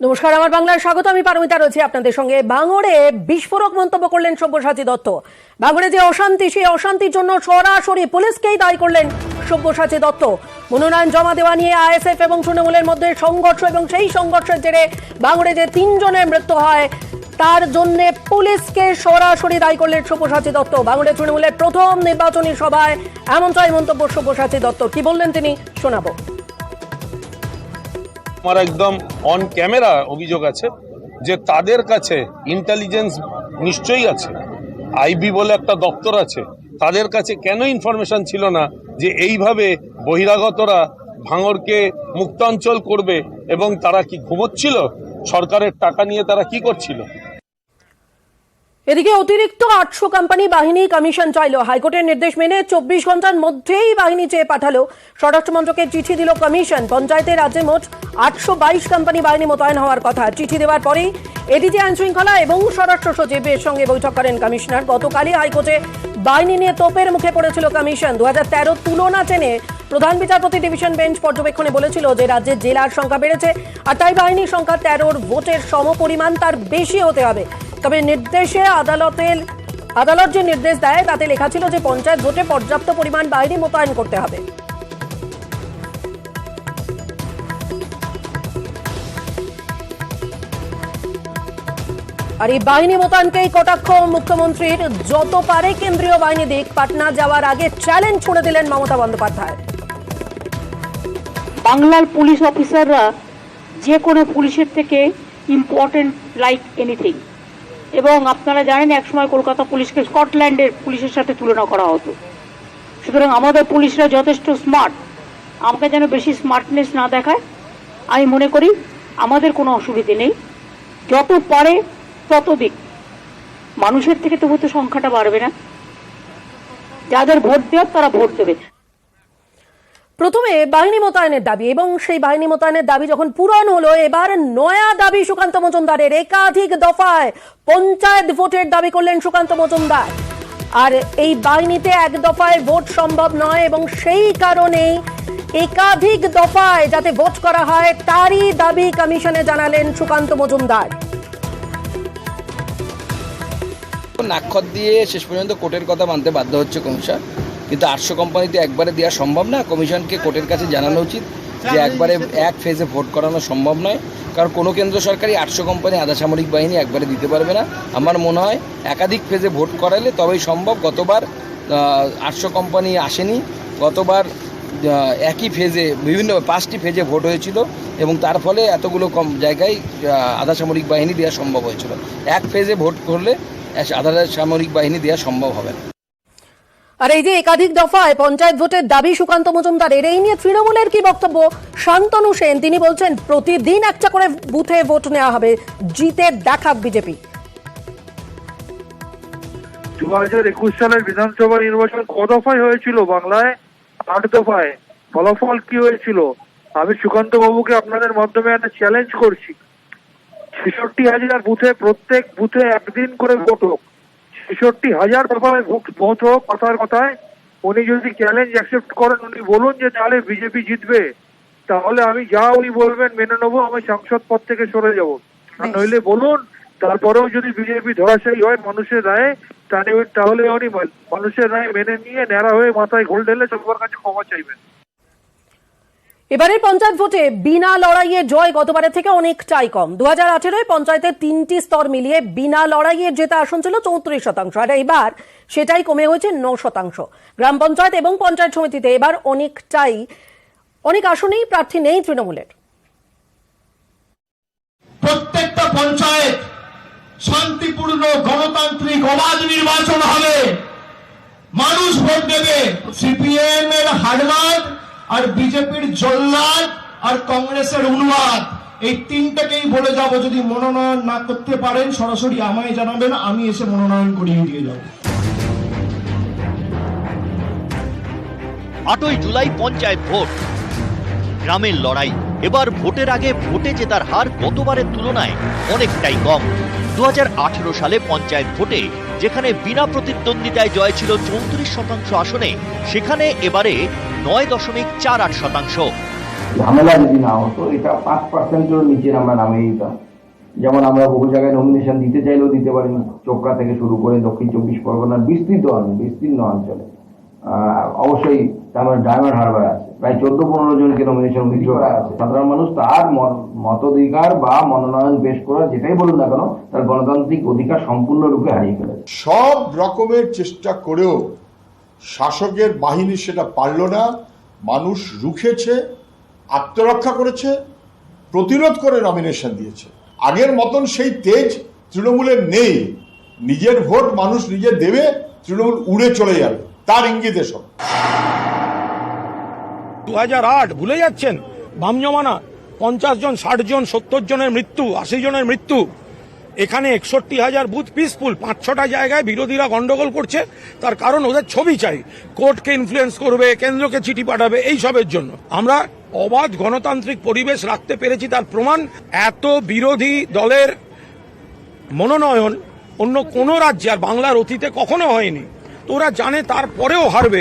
নমস্কার, আমার বাংলার স্বাগত। আমি পারমিতা রয়েছি আপনাদের সঙ্গে। ভাঙড়ে বিস্ফোরক মন্তব্য করলেন সব্যসাচী দত্ত। ভাঙড়ে যে অশান্তি, সেই অশান্তির জন্য সরাসরি পুলিশকেই দায়ী করলেন সব্যসাচী দত্ত। মনোনয়ন জমা দেওয়া নিয়ে আইএসএফ এবং তৃণমূলের মধ্যে সংঘর্ষ, এবং সেই সংঘর্ষের জেরে ভাঙড়ে যে 3 জনের মৃত্যু হয় তার জন্য পুলিশকে সরাসরি দায়ী করলেন সব্যসাচী দত্ত। ভাঙড়ে তৃণমূলের প্রথম নির্বাচনী সভায় এমনটাই মন্তব্য সব্যসাচী দত্ত। কি বললেন তিনি শোনাবো। আমার একদম অন ক্যামেরা অভিযোগ আছে যে তাদের কাছে ইন্টেলিজেন্স নিশ্চয়ই আছে, আইবি বলে একটা দপ্তর আছে, তাদের কাছে কেন ইনফরমেশন ছিল না যে এইভাবে বহিরাগতরা ভাঙড়কে মুক্তাঞ্চল করবে, এবং তারা কি ঘুমোচ্ছিল? সরকারের টাকা নিয়ে তারা কি করছিল? এদিকে অতিরিক্ত 800 কোম্পানি বাহিনী কমিশন চাইল। হাইকোর্টের নির্দেশ মেনে 24 ঘন্টার মধ্যেই বাহিনী চেয়ে পাঠালো। স্বরাষ্ট্রমন্ত্রকে চিঠি দিল কমিশন। পঞ্চায়েতে রাজ্যে মোট 822 কোম্পানি বাহিনী মোতায়েন হওয়ার কথা। চিঠি দেওয়ার পরেই এডিজি আইন শৃঙ্খলা এবং স্বরাষ্ট্র সচিবের সঙ্গে বৈঠক করেন কমিশনার। গতকালই হাইকোর্টে বাহিনী নিয়ে তোপের মুখে পড়েছিল কমিশন। 2013 তুলনা টেনে প্রধান বিচারপতি ডিভিশন বেঞ্চ পর্যবেক্ষণে বলেছিল যে রাজ্যের জেলার সংখ্যা বেড়েছে, আর তাই বাহিনীর সংখ্যা 13 ভোটের সমপরিমাণ তার বেশি হতে হবে। তবে নির্দেশে আদালত যে নির্দেশ দেয় তাতে লেখা ছিল যে পঞ্চায়েত ভোটে পর্যাপ্ত পরিমাণ বাহিনী মোতায়েন করতে হবে। আর এই বাহিনী মোতায়েনকেই কটাক্ষ মুখ্যমন্ত্রীর। যত পারে কেন্দ্রীয় বাহিনী দিক, পাটনা যাওয়ার আগে চ্যালেঞ্জ ছুড়ে দিলেন মমতা বন্দ্যোপাধ্যায়। বাংলার পুলিশ অফিসাররা যে কোনো পুলিশের থেকে ইম্পর্টেন্ট লাইক এনিথিং। এবং আপনারা জানেন একসময় কলকাতা পুলিশকে স্কটল্যান্ডের পুলিশের সাথে তুলনা করা হতো। সুতরাং আমাদের পুলিশরা যথেষ্ট স্মার্ট। আমাকে যেন বেশি স্মার্টনেস না দেখায়। আমি মনে করি আমাদের কোনো অসুবিধে নেই, যত পারে তত দিক। মানুষের থেকে তবু তো সংখ্যাটা বাড়বে না। যাদের ভোট দেওয়ার তারা ভোট দেবে। প্রথমে বাহিনী মোতায়েনের দাবি, এবং সেই বাহিনী মোতায়েনের দাবি যখন পূরণ হলো, এবার নয়া দাবি সুকান্ত মজুমদারের। একাধিক দফায় পঞ্চায়েত ভোটের দাবি করলেন সুকান্ত মজুমদার। আর এই বাহিনীতে এক দফায় ভোট সম্ভব নয়, এবং সেই কারণেই একাধিক দফায় যাতে ভোট করা হয় তারই দাবি কমিশনে জানালেন সুকান্ত মজুমদার। নাক্ষর দিয়ে শেষ পর্যন্ত কোর্টের কথা মানতে বাধ্য হচ্ছে কমিশন। কিন্তু 800 কোম্পানিতে একবারে দেওয়া সম্ভব না। কমিশনকে কোর্টের কাছে জানানো উচিত যে একবারে এক ফেজে ভোট করানো সম্ভব নয়, কারণ কোনো কেন্দ্র সরকারই 800 কোম্পানি আধা সামরিক বাহিনী একবারে দিতে পারবে না। আমার মনে হয় একাধিক ফেজে ভোট করালে তবেই সম্ভব। গতবার 800 কোম্পানি আসেনি, গতবার একই ফেজে বিভিন্ন 5টি ফেজে ভোট হয়েছিল, এবং তার ফলে এতগুলো কম জায়গায় আধা সামরিক বাহিনী দেওয়া সম্ভব হয়েছিল। এক ফেজে ভোট করলে আধা সামরিক বাহিনী দেওয়া সম্ভব হবে না। আর এই যে একাধিক দফায় পঞ্চায়েত ভোটের দাবি সুকান্ত মজুমদারের, এই নিয়ে তৃণমূলের কি বক্তব্য? শান্তনু সেন তিনি বলছেন প্রতিদিন একটা করে বুথে ভোট নেওয়া হবে, জিতে দেখাক বিজেপি। 2021 সালের বিধানসভা নির্বাচন ক দফায় হয়েছিল? বাংলায় 8 দফায়। ফলাফল কি হয়েছিল? আমি সুকান্ত বাবুকে আপনাদের মাধ্যমে একটা চ্যালেঞ্জ করছি, 66,000 বুথে প্রত্যেক বুথে একদিন করে ভোট হোক। 66,000 দফায় ভোট হোক। কথার কথায় উনি যদি চ্যালেঞ্জ অ্যাকসেপ্ট করেন, উনি বলুন যে তাহলে বিজেপি জিতবে, তাহলে আমি যা উনি বলবেন মেনে নেবো, আমি সংসদ পদ থেকে সরে যাব। নইলে বলুন, তারপরেও যদি বিজেপি ধরাশায়ী হয় মানুষের রায়ে, তাহলে উনি মানুষের রায় মেনে নিয়ে ন্যাড়া হয়ে মাথায় ঘোল ঢেলে সবার কাছে ক্ষমা চাইবেন। এবারের পঞ্চায়েত ভোটে বিনা লড়াইয়ে জয় গতবারের থেকে অনেকটাই কম। 2018 পঞ্চায়েতের 3টি স্তর মিলিয়ে বিনা লড়াইয়ে জেতা আসন ছিল 34%, আর এবার সেটাই কমে হয়েছে 9%। গ্রাম পঞ্চায়েত এবং পঞ্চায়েত সমিতিতে এবার অনেক আসনেই প্রার্থী নেই তৃণমূলের। প্রত্যেকটা পঞ্চায়েত শান্তিপূর্ণ গণতান্ত্রিক অবাধ নির্বাচন হবে, মানুষ ভোট দেবে। সিপিএম এর হারমাদ, আর বিজেপির জল্লাদ, আর কংগ্রেসের উন্মাদ, এই তিনটাকেই বলে যাব যদি মনোনয়ন না করতে পারেন সরাসরি আমায় জানাবেন, আমি এসে মনোনয়ন করিয়ে দিয়ে যাব। 8ই জুলাই পঞ্চায়েত ভোট, গ্রামের লড়াই। এবার ভোটের আগে ভোটে জেতার হার গতবারের তুলনায় অনেকটাই কম। 2018 সালে পঞ্চায়েত ভোটে যেখানে বিনা প্রতিদ্বন্দ্বিতায় জয় ছিল 34% আসনে, সেখানে এবারে 9.48%। ঝামেলা যদি না হতো এটা 5%-এর নিচে আমরা নামিয়ে দিতাম। যেমন আমরা বহু জায়গায় নমিনেশন দিতে চাইলেও দিতে পারিনি, চোপড়া থেকে শুরু করে দক্ষিণ 24 পরগনার বিস্তীর্ণ অঞ্চলে। অবশ্যই আমার ডায়মন্ড হারবার আছে, প্রায় 14-15 জনকে নমিনেশন উইথড্র করা আছে। সাধারণ মানুষ তার মতাধিকার বা মনোনয়ন পেশ করা যেটাই বলুন না কেন, তার গণতান্ত্রিক অধিকার সম্পূর্ণরূপে হারিয়ে ফেলেছে। সব রকমের চেষ্টা করেও শাসকের বাহিনী সেটা পারল না। মানুষ রুখেছে, আত্মরক্ষা করেছে, প্রতিরোধ করে নমিনেশন দিয়েছে। আগের মতন সেই তেজ তৃণমূলের নেই। নিজের ভোট মানুষ নিজে দেবে, তৃণমূল উড়ে চলে যাবে, তার ইঙ্গিতে সব। 2008 ভুলে যাচ্ছেন, বাম জমানা 50 জন, 60 জন, 70 জনের মৃত্যু, 80 জনের মৃত্যু। এখানে 61,000 বুথ পিসফুল, 5-6টা জায়গায় বিরোধীরা গন্ডগোল করছে। তার কারণ ওদের ছবি চাই, কোর্টকে ইনফ্লুয়েন্স করবে, কেন্দ্রকে চিঠি পাঠাবে, এই সবের জন্য। আমরা অবাধ গণতান্ত্রিক পরিবেশ রাখতে পেরেছি, তার প্রমাণ এত বিরোধী দলের মনোনয়ন অন্য কোনো রাজ্যে আর বাংলার অতীতে কখনো হয়নি। তো ওরা জানে তারপরেও হারবে।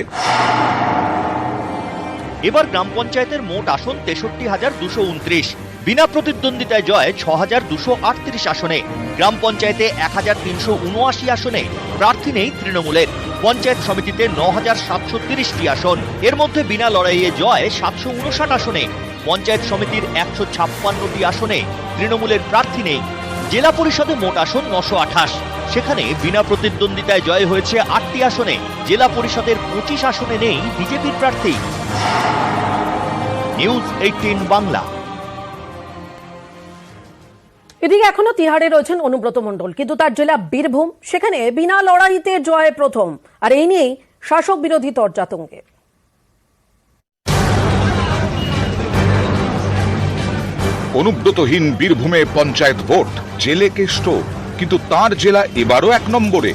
এবার গ্রাম পঞ্চায়েতের মোট আসন 63,229, বিনা প্রতিদ্বন্দ্বিতায় জয় 6,238 আসনে। গ্রাম পঞ্চায়েতে 1,379 আসনে প্রার্থী নেই তৃণমূলের। পঞ্চায়েত সমিতিতে 9,730টি আসন, এর মধ্যে বিনা লড়াইয়ে জয় 759 আসনে। পঞ্চায়েত সমিতির 156টি আসনে তৃণমূলের প্রার্থী নেই। জেলা পরিষদে মোট আসন 928, সেখানে বিনা প্রতিদ্বন্দ্বিতায় জয় হয়েছে 8টি আসনে। জেলা পরিষদের 25 আসনে নেই বিজেপির প্রার্থী। নিউজ 18 বাংলা। এদিকে এখনো তিহাড়ে রয়েছেন অনুব্রত মণ্ডল, কিন্তু তার জেলা বীরভূম, সেখানে বিনা লড়াইতে জয় প্রথম। আর এই নিয়েই শাসক বিরোধী তর্জাতঙ্গে। অনুব্রতহীন বীরভূমে পঞ্চায়েত ভোট, জেলে কেষ্ট, কিন্তু তার জেলা এবারও 1 নম্বরে।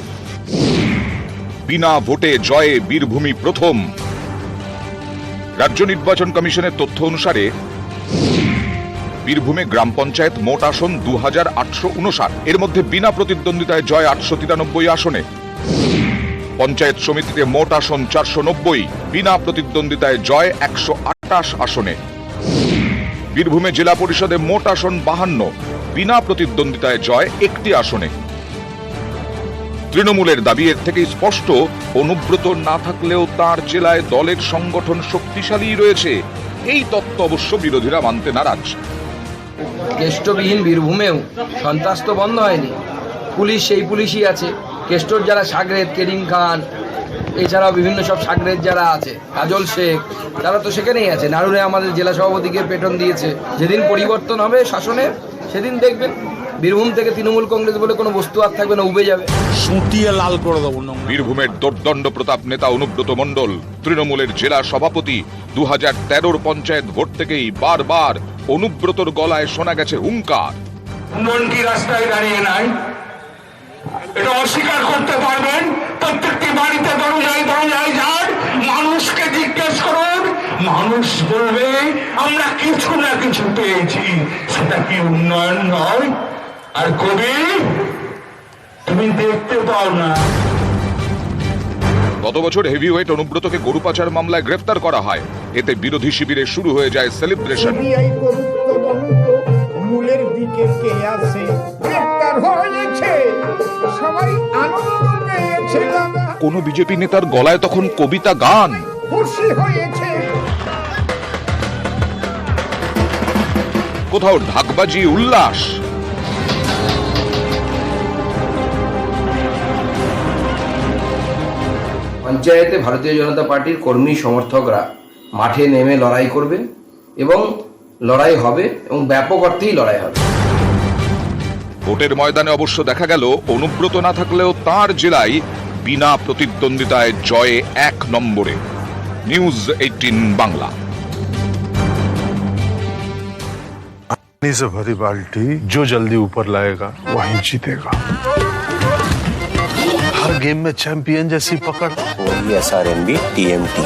বিনা ভোটে জয়ে বীরভূমি প্রথম। রাজ্য নির্বাচন কমিশনের তথ্য অনুসারে বীরভূমে গ্রাম পঞ্চায়েত মোট আসন 2,859, এর মধ্যে বিনা প্রতিদ্বন্দ্বিতায় জয় 893 আসনে। পঞ্চায়েত সমিতিতে মোট আসন 490, বিনা প্রতিদ্বন্দ্বিতায় জয় 128 আসনে। বীরভূমে জেলা পরিষদে মোট আসন 52, বিনা প্রতিদ্বন্দ্বিতায় জয় 1টি আসনে। তৃণমূলের দাবি এর থেকে স্পষ্ট, অনুব্রত না থাকলেও তার জেলায় দলের সংগঠন শক্তিশালী রয়েছে। এই তত্ত্ব অবশ্য বিরোধীরা মানতে নারাজ। কেষ্টবিহীন বীরভূমেও সন্ত্রাস তো বন্ধ হয়নি। পুলিশ সেই পুলিশই আছে। কেষ্টর যারা সাগরেদ, কেরিম খান, এছাড়াও বিভিন্ন সব সাগরেদ যারা আছে, কাজল শেখ, তারা তো সেখানেই আছে। নারুনে আমাদের জেলা সভাপতিকে পেটন দিয়েছে। যেদিন পরিবর্তন হবে শাসনে, সেদিন দেখবেন বীরভূম থেকে তৃণমূল কংগ্রেস বলে কোনো বস্তু আর থাকবে না, উবে যাবে। সুটিয়ে লাল করে দেবো। বীরভূমের দোর্দণ্ড প্রতাপ নেতা অনুব্রত মণ্ডল, তৃণমূলের জেলা সভাপতি। 2013 পঞ্চায়েত ভোট থেকেই বারবার অনুব্রতর গলায় শোনা গেছে হুঙ্কার। উন্নয়ন কি রাস্তায় দাঁড়িয়ে নাই? এটা অস্বীকার করতে পারবেন? প্রত্যেকটি বাড়িতে দরজায় দরজায় যান, মানুষকে জিজ্ঞেস করুন, মানুষ বলবে আমরা কিছু না কিছু পেয়েছি। সেটা কি উন্নয়ন নয়? আর কবি, তুমি দেখতে পাও না। গত বছর হেভিওয়েট অনুব্রতকে গরু পাচার মামলায় গ্রেফতার করা হয়। এতে বিরোধী শিবিরে শুরু হয়ে যায় সেলিব্রেশন। মূলের দিকে কে আছে? গ্রেফতার হয়েছে, সবাই আনন্দ পেয়েছে, কোন বিজেপি নেতার গলায় তখন কবিতা গান। খুশি হয়েছে। কোথাও ঢাকবাজি, উল্লাস। পঞ্চায়েতে ভারতীয় জনতা পার্টির কর্মী সমর্থকরা মাঠে নেমে লড়াই করবেন এবং লড়াই হবে এবং ব্যাপক অর্থেই লড়াই হবে। ভোটের ময়দানে অবশ্য দেখা গেল অনুব্রত না থাকলেও তার জেলায় বিনা প্রতিদ্বন্দ্বিতায় জয়ে 1 নম্বরে। নিউজ 18 বাংলা। पानी से भरी बाल्टी जो जल्दी ऊपर लाएगा वही जीतेगा। हर गेम में चैंपियन जैसी पकड़। वही SRMB TMT।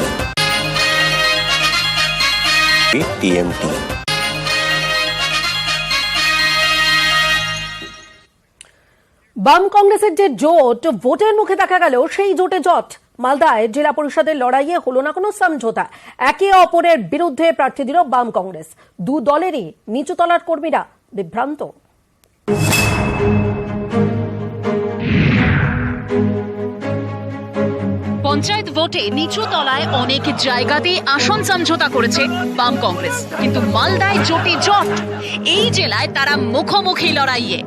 বাম কংগ্রেসের যে জোট, ভোটের মুখে দেখা গেল সেই জোটে জট। মালদায় জেলা পরিষদের লড়াইয়ে হলো না কোনো সমঝোতা, একে অপরের বিরুদ্ধে প্রার্থী দিল বাম কংগ্রেস। দু দলেরই নিচু তলার কর্মীরা বিভ্রান্ত। পঞ্চায়েত ভোটে নিচু তলায় অনেক জায়গাতেই আসন সমঝোতা করেছে বাম কংগ্রেস, কিন্তু মালদায় জোটে জট। এই জেলায় তারা মুখোমুখি লড়াইয়ে।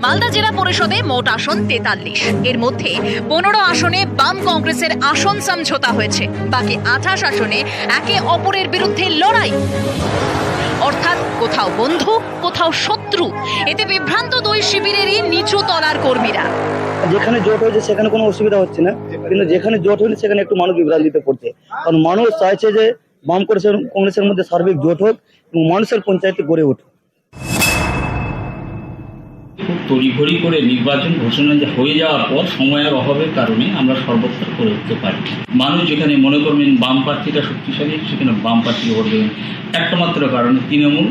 মালদা জেলা পরিষদে মোট আসন 43, এর মধ্যে 15 আসনে বাম কংগ্রেসের আসন সমঝোতা হয়েছে, বাকি 28 আসনে একে অপরের বিরুদ্ধে লড়াই। অর্থাৎ কোথাও বন্ধু কোথাও শত্রু। এতে বিভ্রান্ত দুই শিবিরেরই নিচু তলার কর্মীরা। যেখানে জোট হয়েছে সেখানে কোনো অসুবিধা হচ্ছে না, কিন্তু যেখানে জোট হয়নি সেখানে একটু মানুষ বিভ্রান্তিতে পড়ছে। কারণ মানুষ চাইছে যে বাম কংগ্রেসের মধ্যে সার্বিক জোট হোক এবং মানুষের পঞ্চায়েতে গড়ে উঠুক। খুব তড়িঘড়ি করে নির্বাচন ঘোষণা হয়ে যাওয়ার পর সময়ের অভাবের কারণে আমরা সর্বত্র করে উঠতে পারি। মানুষ যেখানে মনে করবেন বাম প্রার্থীটা শক্তিশালী, সেখানে বাম প্রার্থীকে ভোট দেবেন। একটা মাত্র কারণে তৃণমূল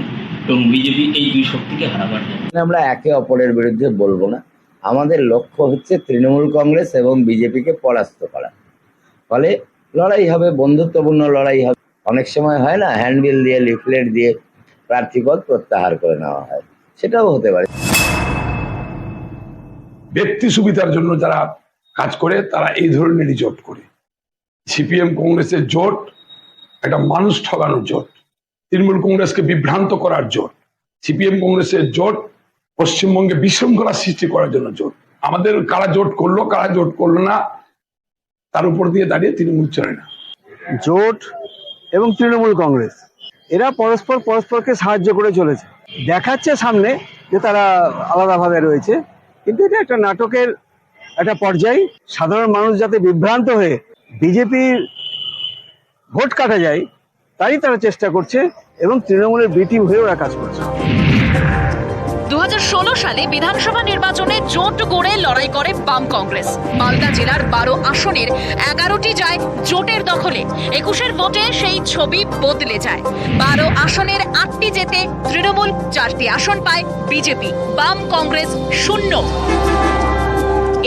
এবং বিজেপি এই দুই শক্তিকে হারাবার জন্য। আমরা একে অপরের বিরুদ্ধে বলবো না, আমাদের লক্ষ্য হচ্ছে তৃণমূল কংগ্রেস এবং বিজেপিকে পরাস্ত করা। ফলে লড়াই হবে, বন্ধুত্বপূর্ণ লড়াই হবে। অনেক সময় হয় না, হ্যান্ডবিল দিয়ে লিফলেট দিয়ে প্রার্থীপদ প্রত্যাহার করে নেওয়া হয়, সেটাও হতে পারে। ব্যক্তি সুবিধার জন্য যারা কাজ করে তারা এই ধরনেরই জোট করে। সিপিএম কংগ্রেসের জোট একটা মানুষ ঠগানোর জোট, তৃণমূল কংগ্রেসকে বিভ্রান্ত করার জোট। সিপিএম কংগ্রেসের জোট পশ্চিমবঙ্গে বিশৃঙ্খলা সৃষ্টি করার জন্য জোট। আমাদের কারা জোট করলো কারা জোট করলো না তার উপর দিয়ে দাঁড়িয়ে তৃণমূল চলে না। জোট এবং তৃণমূল কংগ্রেস এরা পরস্পরকে সাহায্য করে চলেছে, দেখাচ্ছে সামনে যে তারা আলাদাভাবে রয়েছে, কিন্তু এটা একটা নাটকের একটা পর্যায়। সাধারণ মানুষ যাতে বিভ্রান্ত হয়ে বিজেপির ভোট কাটা যায় তাই তারা চেষ্টা করছে এবং তৃণমূলের বিটি হয়ে ওরা কাজ করছে। 2016 সালে বিধানসভা নির্বাচনে জোট গড়ে লড়াই করে বাম কংগ্রেস। মালদা জেলার 12 আসনের 11টি যায় জোটের দখলে। 21-এর ভোটে সেই ছবি বদলে যায়। 12 আসনের 8টি জেতে তৃণমূল, 4টি আসন পায় বিজেপি, বাম কংগ্রেস 0।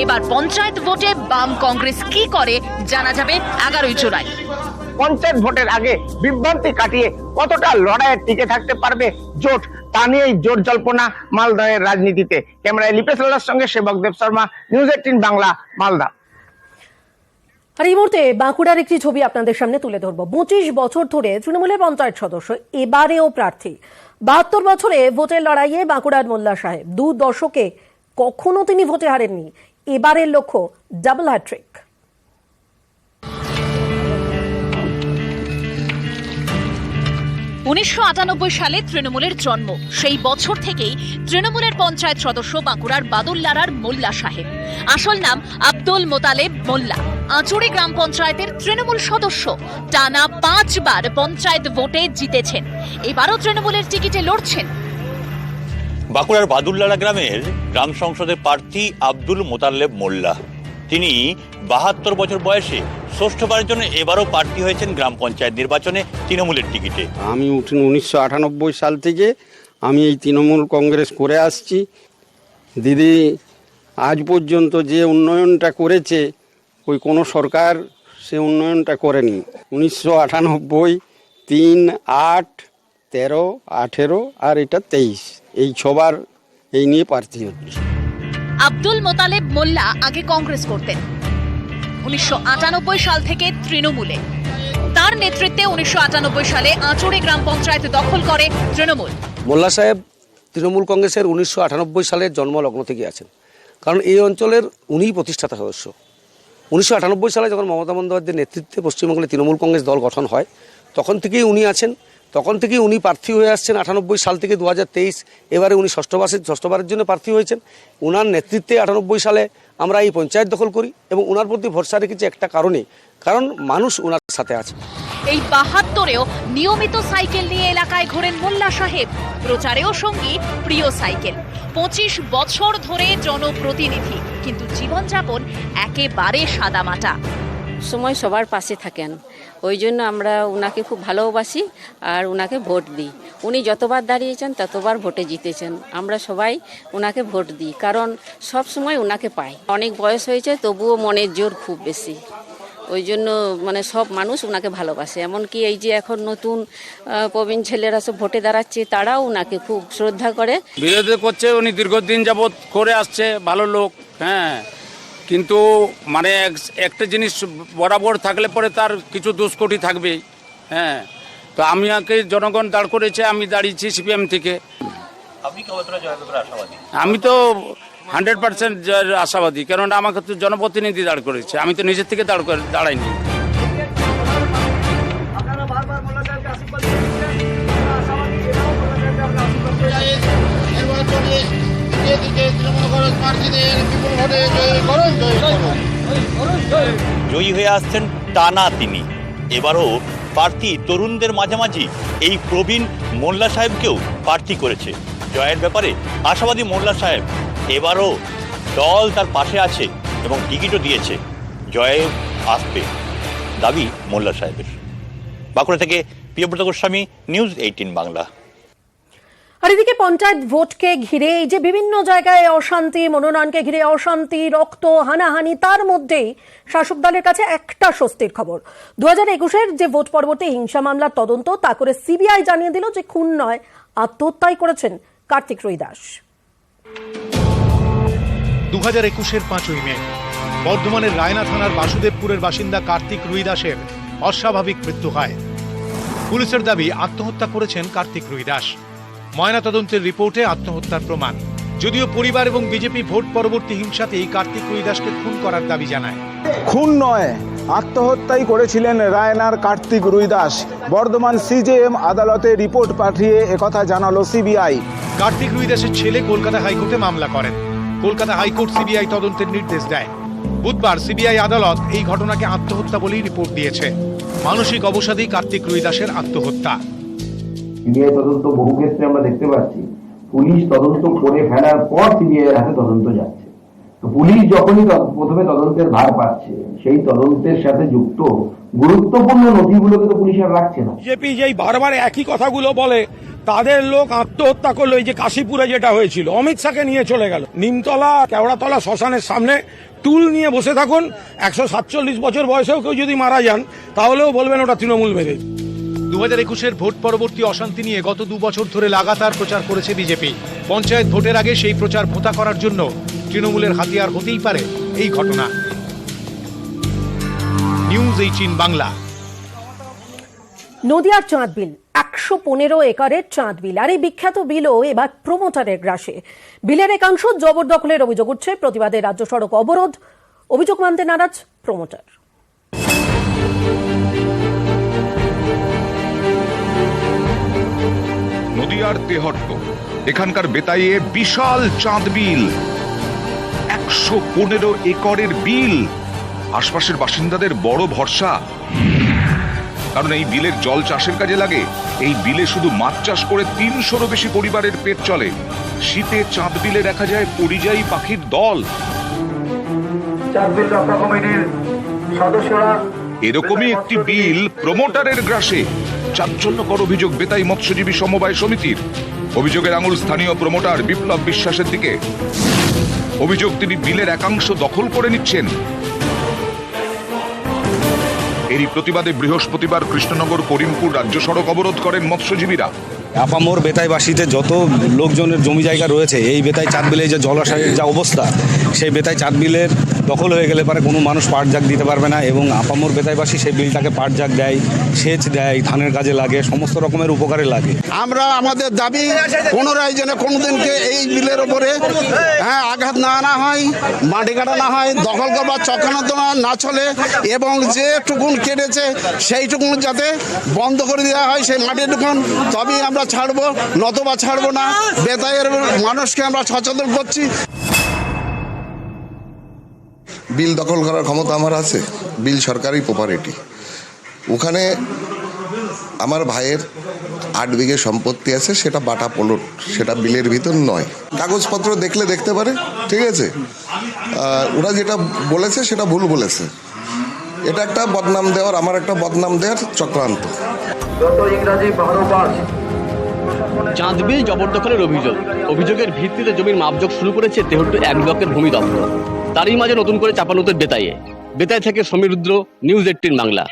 এবার পঞ্চায়েত ভোটে বাম কংগ্রেস কি করে জানা যাবে 11ই জুলাই। পঞ্চায়েত ভোটের আগে বিভ্রান্তি কাটিয়ে কতটা লড়াইয়ে টিকে থাকতে পারবে জোট, তা নিয়েই জোট জল্পনা মালদার রাজনীতিতে। ক্যামেরায় লিপেশ লালার সঙ্গে সেবকদেব শর্মা, নিউজ 18 বাংলা, মালদা। আর এই মুহূর্তে বাঁকুড়ার একটি ছবি আপনাদের সামনে তুলে ধরবো। 25 বছর ধরে তৃণমূলের পঞ্চায়েত সদস্য, এবারেও প্রার্থী। 72 বছরে ভোটের লড়াইয়ে বাঁকুড়ার মোল্লা সাহেব। 2 দশকে কখনো তিনি ভোটে হারেননি। এবারের লক্ষ্য ডাবল হ্যাট্রিক। 1998 সালে তৃণমূলের জন্ম। সেই বছর থেকেই তৃণমূলের পঞ্চায়েত সদস্য বাঁকুড়ার বাদুল্লারার মোল্লা সাহেব। আসল নাম আব্দুল মোতালেব মোল্লা। আঁচুড়ি গ্রাম পঞ্চায়েতের তৃণমূল সদস্য। টানা 5 বার পঞ্চায়েত ভোটে জিতেছেন। এবারও তৃণমূলের টিকিটে লড়ছেন। বাঁকুড়ার বাদুল্লারা গ্রামের গ্রাম সংসদের প্রার্থী আব্দুল মোতালেব মোল্লা। তিনি 72 বছর বয়সে ষষ্ঠবারের জন্য এবারও প্রার্থী হয়েছেন গ্রাম পঞ্চায়েত নির্বাচনে তৃণমূলের টিকিটে। আমি 1998 সাল থেকে আমি এই তৃণমূল কংগ্রেস করে আসছি। দিদি আজ পর্যন্ত যে উন্নয়নটা করেছে ওই কোনো সরকার সে উন্নয়নটা করেনি। 1998, 3, 8, 13, 18 আর এটা 23, এই 6 বার এই নিয়ে প্রার্থী হচ্ছে। আব্দুল মোতালেব মোল্লা আগে কংগ্রেস করতেন। 1998 সাল থেকে তৃণমূলে। তার নেতৃত্বে 1998 সালে আঁচুড়ি গ্রাম পঞ্চায়েত দখল করে তৃণমূল। মোল্লা সাহেব তৃণমূল কংগ্রেসের 1998 সালের জন্মলগ্ন থেকে আছেন, কারণ এই অঞ্চলের উনিই প্রতিষ্ঠাতা সদস্য। 1998 সালে যখন মমতা বন্দ্যোপাধ্যায়ের নেতৃত্বে পশ্চিমবঙ্গে তৃণমূল কংগ্রেস দল গঠন হয় তখন থেকেই উনি আছেন, তখন থেকেই উনি প্রার্থী হয়ে আসছেন। 98 সাল থেকে 2023 এবারে উনি ষষ্ঠবারের জন্য প্রার্থী হয়েছেন। ওনার নেতৃত্বে 98 সালে আমরা এই পঞ্চায়েত দখল করি এবং ওনার প্রতি ভরসা রেখেছি একটা কারণে, কারণ মানুষ ওনার সাথে আছে। এই 72-এও নিয়মিত সাইকেল নিয়ে এলাকায় ঘোরেন মোল্লা সাহেব। প্রচারেও সঙ্গী প্রিয় সাইকেল। 25 বছর ধরে জনপ্রতিনিধি, কিন্তু জীবনযাপন একেবারে সাদামাটা। সময় সবার পাশে থাকেন, ওই জন্য আমরা ওনাকে খুব ভালোবাসি আর ওনাকে ভোট দিই। উনি যতবার দাঁড়িয়েছেন ততবার ভোটে জিতেছেন, আমরা সবাই ওনাকে ভোট দিই, কারণ সব সময় ওনাকে পাই। অনেক বয়স হয়েছে তবুও মনের জোর খুব বেশি, ওই জন্য মানে সব মানুষ ওনাকে ভালোবাসে। এমনকি এই যে এখন নতুন প্রবীণ ছেলেরা সব ভোটে দাঁড়াচ্ছে, তারাও ওনাকে খুব শ্রদ্ধা করে। বিরোধী করছে, উনি দীর্ঘদিন যাবৎ করে আসছে, ভালো লোক, হ্যাঁ, কিন্তু মানে একটা জিনিস বরাবর থাকলে পরে তার কিছু দুষ্কটি থাকবেই, হ্যাঁ। তো আমাকে জনগণ দাঁড় করেছে, আমি দাঁড়িয়েছি সিপিএম থেকে। আমি তো 100% আশাবাদী, কারণ আমাকে তো জনপ্রতিনিধি দাঁড় করেছে, আমি তো নিজের থেকে দাঁড়াইনি। জয়ী হয়ে আসছেন টানা তিনি। এবারও প্রার্থী তরুণদের মাঝামাঝি এই প্রবীণ মোল্লা সাহেবকেও প্রার্থী করেছে। জয়ের ব্যাপারে আশাবাদী মোল্লা সাহেব, এবারও দল তার পাশে আছে এবং টিকিটও দিয়েছে। জয়ে আসবে দাবি মোল্লা সাহেবের। বাঁকুড়া থেকে প্রিয়ব্রত গোস্বামী, নিউজ 18 বাংলা। আর এদিকে পঞ্চায়েত ভোটকে ঘিরে এই যে বিভিন্ন জায়গায় অশান্তি, মনোনয়নকে ঘিরে অশান্তি, রক্ত, হানাহানি, তার মধ্যেই শাসক দলের কাছে একটা স্বস্তির খবর। 2021-এর যে ভোট পরবর্তী হিংসা মামলার তদন্ত তা করে সিবিআই জানিয়ে দিল যে খুন নয়, আত্মহত্যাই করেছেন কার্তিক রুইদাস। 2021-এর 5ই মে বর্ধমানের রায়না থানার বাসুদেবপুরের বাসিন্দা কার্তিক রুইদাসের অস্বাভাবিক মৃত্যু হয়। পুলিশের দাবি আত্মহত্যা করেছেন কার্তিক রুইদাস। ময়নাতদন্তের রিপোর্টে আত্মহত্যার প্রমাণ। যদিও পরিবার এবং বিজেপি ভোট পরবর্তী হিংসাতেই কার্তিক রুইদাসকে খুন করার দাবি জানায়। খুন নয়, আত্মহত্যাই করেছিলেন রায়নার কার্তিক রুইদাস। বর্ধমান সিজেএম আদালতে রিপোর্ট পাঠিয়ে একথা জানালো সিবিআই। কার্তিক রুইদাসের ছেলে কলকাতা হাইকোর্টে মামলা করেন। কলকাতা হাইকোর্ট সিবিআই তদন্তের নির্দেশ দেয়। বুধবার সিবিআই আদালত এই ঘটনাকে আত্মহত্যা বলেই রিপোর্ট দিয়েছে। মানসিক অবসাদেই কার্তিক রুইদাসের আত্মহত্যা। সিবিআই তদন্ত বহু ক্ষেত্রে আমরা দেখতে পাচ্ছি পুলিশ তদন্ত করে ফেলার পর সিবিআই এর হাতে তদন্ত যাচ্ছে। তো পুলিশ যখনই প্রথমে তদন্তের ভার পাচ্ছে, সেই তদন্তের সাথে যুক্ত গুরুত্বপূর্ণ নথিগুলোকে তো পুলিশ আর রাখছে না। বিজেপি যেই বারবার একই কথাগুলো বলে, তাদের লোক আত্মহত্যা করলো। এই যে কাশীপুরে যেটা হয়েছিল, অমিত শাহকে নিয়ে চলে গেল নিমতলা কেওড়াতলা শ্মশানের সামনে, টুল নিয়ে বসে থাকুন। 147 বছর বয়সেও কেউ যদি মারা যান তাহলেও বলবেন ওটা তৃণমূল মেরে। 2021-এর ভোট পরবর্তী অশান্তি নিয়ে গত 2 বছর ধরে লাগাতার প্রচার করেছে বিজেপি। পঞ্চায়েত ভোটের আগে সেই প্রচার ভোতা করার জন্য তৃণমূলের হাতিয়ার হতেই পারে এই ঘটনা। নিউজ 18 বাংলা। নদিয়ার চাঁদ বিল, 115 একরের চাঁদ বিল, আর এই বিখ্যাত বিলও এবার প্রমোটারের গ্রাসে। বিলের একাংশ জবরদখলের অভিযোগ উঠছে, প্রতিবাদে রাজ্য সড়ক অবরোধ। অভিযোগ মানতে নারাজ প্রমোটার। নদিয়ার তেহট্ট, এখানকার বেতাইয়ে বিশাল চাঁদ বিল, 115 একরের বিল। আশপাশের বাসিন্দাদের বড় ভরসা, কারণ এই বিলের জল চাষের কাজে লাগে। এই বিলে শুধু মাছ চাষ করে 300-রও বেশি পরিবারের পেট চলে। শীতে চাঁদ বিলে দেখা যায় পরিযায়ী পাখির দল। এরকমই একটি বিল প্রমোটারের গ্রাসে। চাঞ্চল্যকর অভিযোগ বেতাই মৎস্যজীবী সমবায় সমিতির। অভিযোগের আঙুল স্থানীয় প্রমোটার বিপ্লব বিশ্বাসের দিকে। অভিযোগ, তিনি বিলের একাংশ দখল করে নিচ্ছেন। এরই প্রতিবাদে বৃহস্পতিবার কৃষ্ণনগর করিমপুর রাজ্য সড়ক অবরোধ করেন মৎস্যজীবীরা। আপামোর বেতাইবাসীতে যত লোকজনের জমি জায়গা রয়েছে, এই বেতাই চাঁদ বিলে যে জলাশয়ের যা অবস্থা, সেই বেতাই চাঁদ বিলের দখল হয়ে গেলে পারে কোনো মানুষ পাট জাগ দিতে পারবে না। এবং আপামোর বেতাইবাসী সেই বিলটাকে পাট জাগ দেয়, সেচ দেয়, ধানের কাজে লাগে, সমস্ত রকমের উপকারে লাগে। আমরা আমাদের দাবি পুনরায় যেন কোনোদিনকে এই বিলের ওপরে আঘাত না আনা হয়, মাটি কাটা না হয়, দখল করবার চক্রান্ত না চলে, এবং যেটুকুন কেটেছে সেইটুকুন যাতে বন্ধ করে দেওয়া হয় সেই মাটিটুকুন, তবেই আমরা ছাড়বো, নতবা ছাড়বো না। বেতাইয়ের মানুষকে আমরা সচেতন করছি। বিল দখল করার ক্ষমতা আমার আছে। বিল সরকারি প্রপার্টি। ওখানে আমার ভাইয়ের 8 বিঘে সম্পত্তি আছে, সেটা বাটা প্লট, সেটা বিলের ভিতর নয়। কাগজপত্র দেখলে দেখতে পারে, ঠিক আছে। ওরা যেটা বলেছে সেটা ভুল বলেছে। এটা একটা বদনাম দেওয়ার, আমার একটা বদনাম দেওয়ার চক্রান্ত। চাঁদবিল জবরদখলের অভিযোগের ভিত্তিতে জমির মাপজোক শুরু করেছে তেহট্ট 1 ব্লকের ভূমি দপ্তর। তারই মাঝে নতুন করে চাপানুতের বেতাই থেকে সমীর রুদ্র, নিউজ 18 বাংলা।